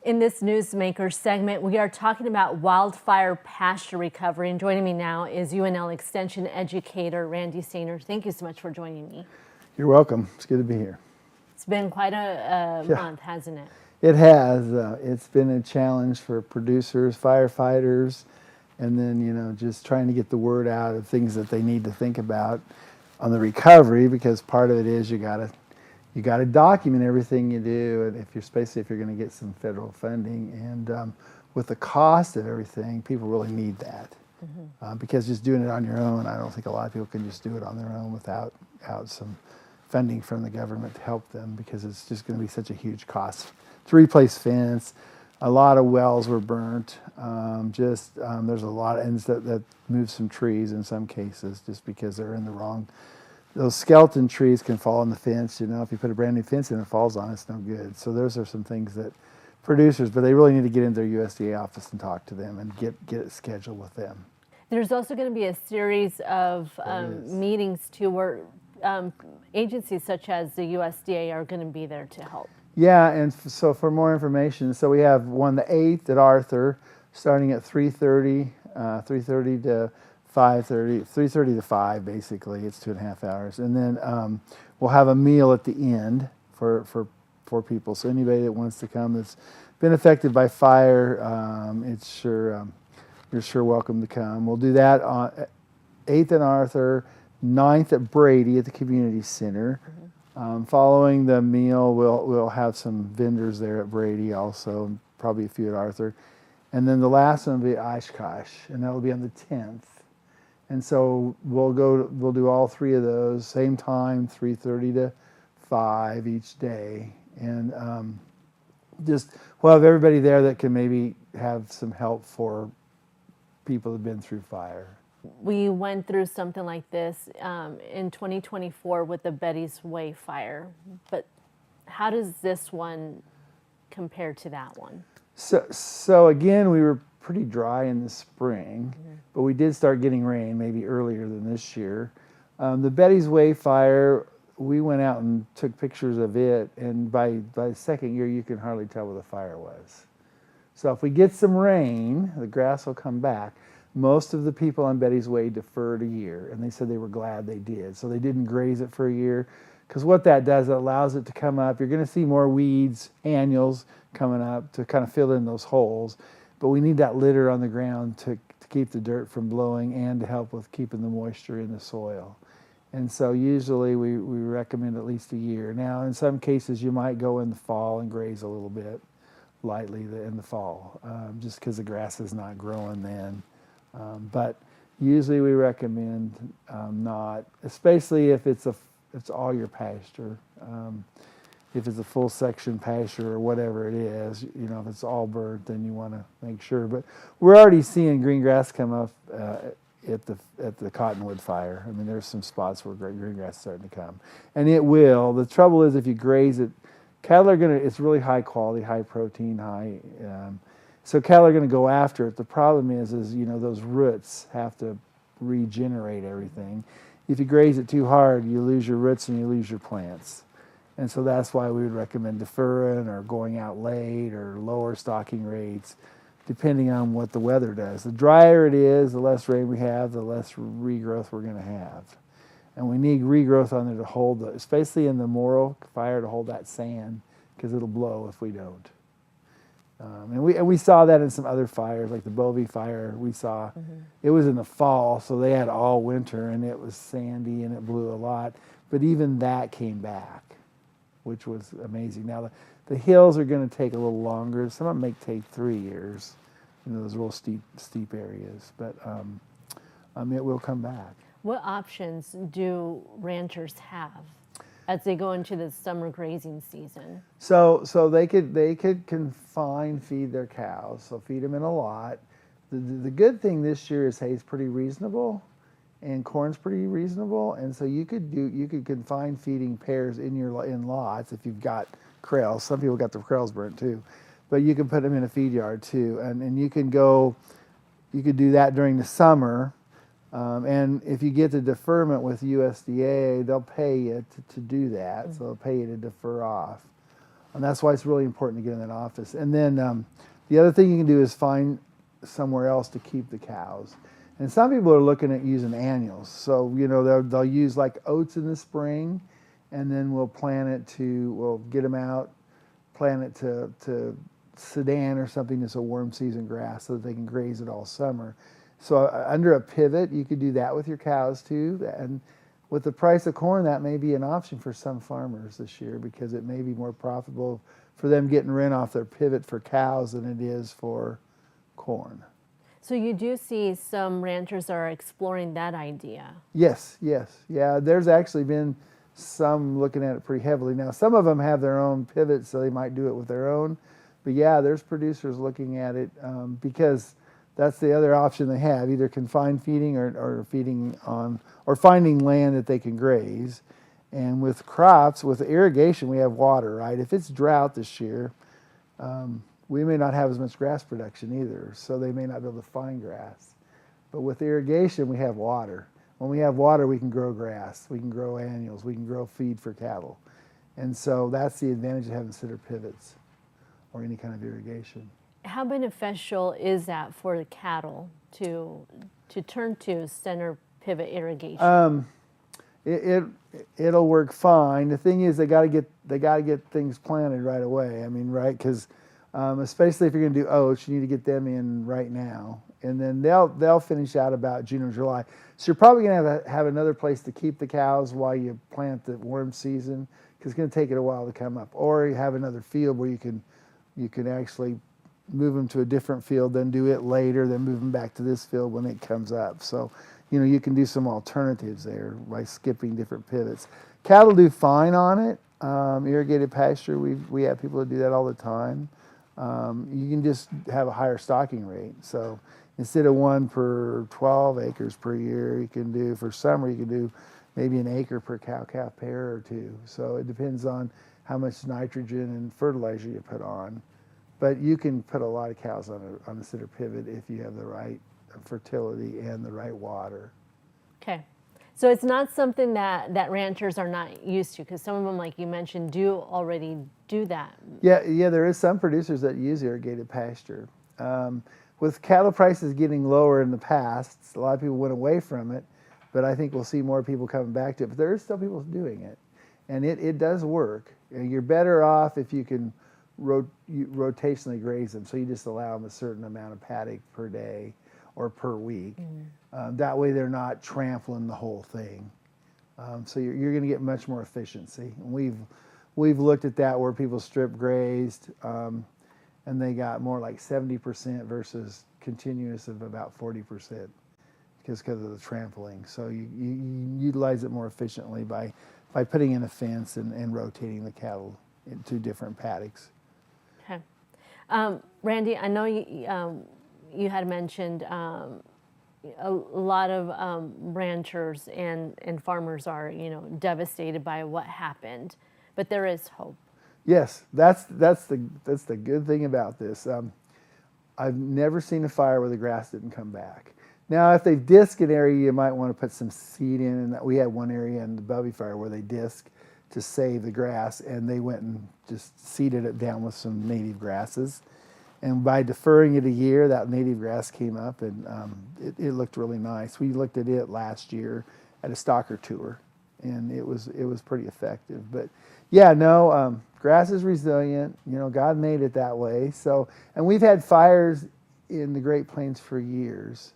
In this Newsmakers segment, we are talking about wildfire pasture recovery. And joining me now is UNL Extension educator Randy Stainer. Thank you so much for joining me. You're welcome. It's good to be here. It's been quite a month, hasn't it? It has. It's been a challenge for producers, firefighters, and then, just trying to get the word out of things that they need to think about on the recovery, because part of it is you got to document everything you do, and especially if you're going to get some federal funding, and with the cost of everything, people really need that. Because just doing it on your own, I don't think a lot of people can just do it on their own without some funding from the government to help them, because it's just going to be such a huge cost to replace fence. A lot of wells were burnt. There's a lot of ends that move some trees in some cases just because they're in the wrong. Those skeleton trees can fall on the fence. If you put a brand new fence in and it falls on, it's no good. So those are some things that producers, but they really need to get into their USDA office and talk to them and get it scheduled with them. There's also going to be a series of meetings too, where agencies such as the USDA are going to be there to help. Yeah, and so for more information, so we have one the 8th at Arthur, starting at 3:30 to 5:30, 3:30 to 5 basically. It's 2.5 hours, and then we'll have a meal at the end for people. So anybody that wants to come that's been affected by fire, you're sure welcome to come. We'll do that on 8th at Arthur, 9th at Brady at the community center. Following the meal, we'll have some vendors there at Brady also, probably a few at Arthur. And then the last one will be Oshkosh, and that'll be on the 10th. And so we'll do all three of those, same time, 3:30 to 5 each day. And we'll have everybody there that can maybe have some help for people that have been through fire. We went through something like this in 2024 with the Betty's Way fire, but how does this one compare to that one? So again, we were pretty dry in the spring, but we did start getting rain maybe earlier than this year. The Betty's Way fire, we went out and took pictures of it, and by the second year, you can hardly tell where the fire was. So if we get some rain, the grass will come back. Most of the people on Betty's Way deferred a year, and they said they were glad they did. So they didn't graze it for a year, because what that does, it allows it to come up. You're going to see more weeds, annuals coming up to kind of fill in those holes. But we need that litter on the ground to keep the dirt from blowing and to help with keeping the moisture in the soil. And so usually we recommend at least a year. Now, in some cases, you might go in the fall and graze a little bit lightly in the fall, just because the grass is not growing then. But usually we recommend not, especially if it's all your pasture. If it's a full section pasture or whatever it is, if it's all burnt, then you want to make sure. But we're already seeing green grass come up at the cottonwood fire. I mean, there's some spots where green grass is starting to come, and it will. The trouble is if you graze it, cattle are it's really high quality, high protein, so cattle are going to go after it. The problem is those roots have to regenerate everything. If you graze it too hard, you lose your roots and you lose your plants. And so that's why we would recommend deferring or going out late or lower stocking rates, depending on what the weather does. The drier it is, the less rain we have, the less regrowth we're going to have. And we need regrowth on there to hold, especially in the Morrow fire, to hold that sand, because it'll blow if we don't. And we saw that in some other fires, like the Bovie fire. We saw it was in the fall, so they had all winter, and it was sandy and it blew a lot. But even that came back, which was amazing. Now the hills are going to take a little longer. Some of them may take 3 years, those real steep areas. But it will come back. What options do ranchers have as they go into the summer grazing season? So they could confine feed their cows. So feed them in a lot. The good thing this year is hay's pretty reasonable, and corn's pretty reasonable, and so you could confine feeding pairs in lots if you've got krails. Some people got their krails burnt too, but you can put them in a feed yard too, and you could do that during the summer. And if you get the deferment with USDA, they'll pay you to do that. So they'll pay you to defer off. And that's why it's really important to get in that office. And then the other thing you can do is find somewhere else to keep the cows. And some people are looking at using annuals. So, they'll use like oats in the spring, and then we'll we'll get them out, plant it to Sudan or something that's a warm season grass so that they can graze it all summer. So under a pivot, you could do that with your cows too. And with the price of corn, that may be an option for some farmers this year because it may be more profitable for them getting rent off their pivot for cows than it is for corn. So you do see some ranchers are exploring that idea. Yes. Yeah, there's actually been some looking at it pretty heavily. Now, some of them have their own pivots, so they might do it with their own. But yeah, there's producers looking at it because that's the other option they have, either confined feeding or feeding on, or finding land that they can graze. And with crops, with irrigation, we have water, right? If it's drought this year, we may not have as much grass production either, so they may not be able to find grass. But with irrigation, we have water. When we have water, we can grow grass, we can grow annuals, we can grow feed for cattle. And so that's the advantage of having center pivots or any kind of irrigation. How beneficial is that for the cattle to turn to center pivot irrigation? It'll work fine. The thing is, they got to get things planted right away. I mean, right? Because especially if you're going to do oats, you need to get them in right now, and then they'll finish out about June or July. So you're probably going to have another place to keep the cows while you plant the warm season, because it's going to take it a while to come up. Or you have another field where you can actually move them to a different field, then do it later, then move them back to this field when it comes up. So, you can do some alternatives there by skipping different pivots. Cattle do fine on it. Irrigated pasture, we have people that do that all the time. You can just have a higher stocking rate. So instead of 1 per 12 acres per year, you can do, for summer, you can do maybe an acre per cow-calf pair or 2. So it depends on how much nitrogen and fertilizer you put on. But you can put a lot of cows on a center pivot if you have the right fertility and the right water. Okay. So it's not something that ranchers are not used to, because some of them, like you mentioned, do already do that. Yeah, there is some producers that use irrigated pasture. With cattle prices getting lower in the past, a lot of people went away from it, but I think we'll see more people coming back to it. But there are still people doing it, and it does work. You're better off if you can rotationally graze them, so you just allow them a certain amount of paddock per day or per week. That way they're not trampling the whole thing. So you're going to get much more efficiency. And we've looked at that where people strip grazed, and they got more like 70% versus continuous of about 40%, just because of the trampling. So you utilize it more efficiently by putting in a fence and rotating the cattle into different paddocks. Okay. Randy, I know you had mentioned a lot of ranchers and farmers are, devastated by what happened, but there is hope. Yes, that's the good thing about this. I've never seen a fire where the grass didn't come back. Now, if they've disked an area, you might want to put some seed in. And we had one area in the Wildfire where they disked to save the grass, and they went and just seeded it down with some native grasses. And by deferring it a year, that native grass came up, and it looked really nice. We looked at it last year at a stalker tour, and it was pretty effective. But yeah, no, grass is resilient. God made it that way. So, and we've had fires in the Great Plains for years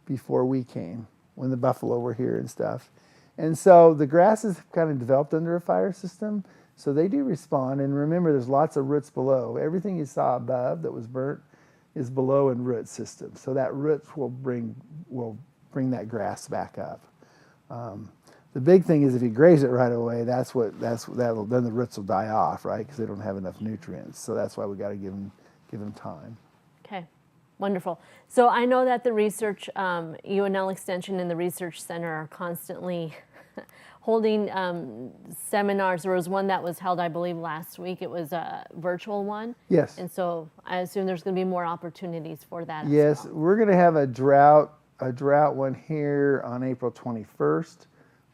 before we came, when the buffalo were here and stuff. And so the grasses kind of developed under a fire system, so they do respond. And remember, there's lots of roots below. Everything you saw above that was burnt is below in root system. So that roots will bring that grass back up. The big thing is if you graze it right away, then the roots will die off, right? Because they don't have enough nutrients. So that's why we got to give them time. Okay. Wonderful. So I know that the research, UNL Extension and the Research Center are constantly holding seminars. There was one that was held, I believe, last week. It was a virtual one. Yes. And so I assume there's going to be more opportunities for that. Yes, as well. We're going to have a drought one here on April 21st.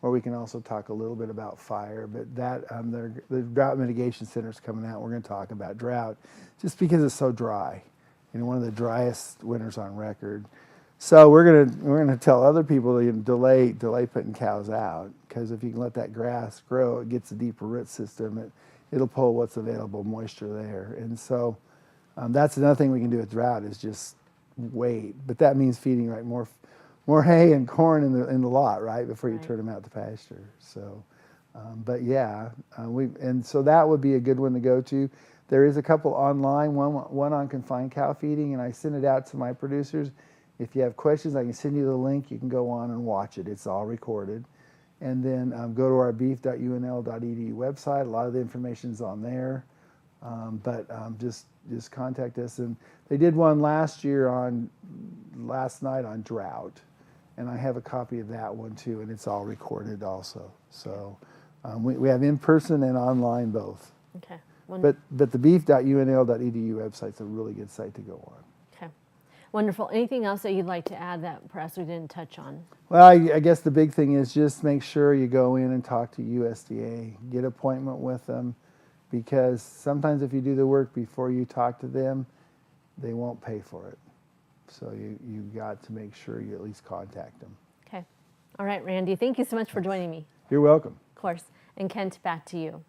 or we can also talk a little bit about fire. But that the drought mitigation center is coming out. We're going to talk about drought, just because it's so dry, one of the driest winters on record. So we're gonna tell other people to delay putting cows out, because if you can let that grass grow, it gets a deeper root system. It'll pull what's available moisture there, and so that's another thing we can do with drought is just wait. But that means feeding more hay and corn in the lot, right, before you turn them out to pasture. So, but yeah, so that would be a good one to go to. There is a couple online, one on confined cow feeding, and I send it out to my producers. If you have questions, I can send you the link. You can go on and watch it. It's all recorded. And then go to our beef.unl.edu website. A lot of the information's on there. Just contact us. And they did one last night on drought. And I have a copy of that one too, and it's all recorded also. So we have in-person and online both. Okay. But the beef.unl.edu website's a really good site to go on. Okay. Wonderful. Anything else that you'd like to add that perhaps we didn't touch on? Well, I guess the big thing is just make sure you go in and talk to USDA, get an appointment with them, because sometimes if you do the work before you talk to them, they won't pay for it. So you got to make sure you at least contact them. Okay. All right, Randy, thank you so much for joining me. You're welcome. Of course. And Kent, back to you.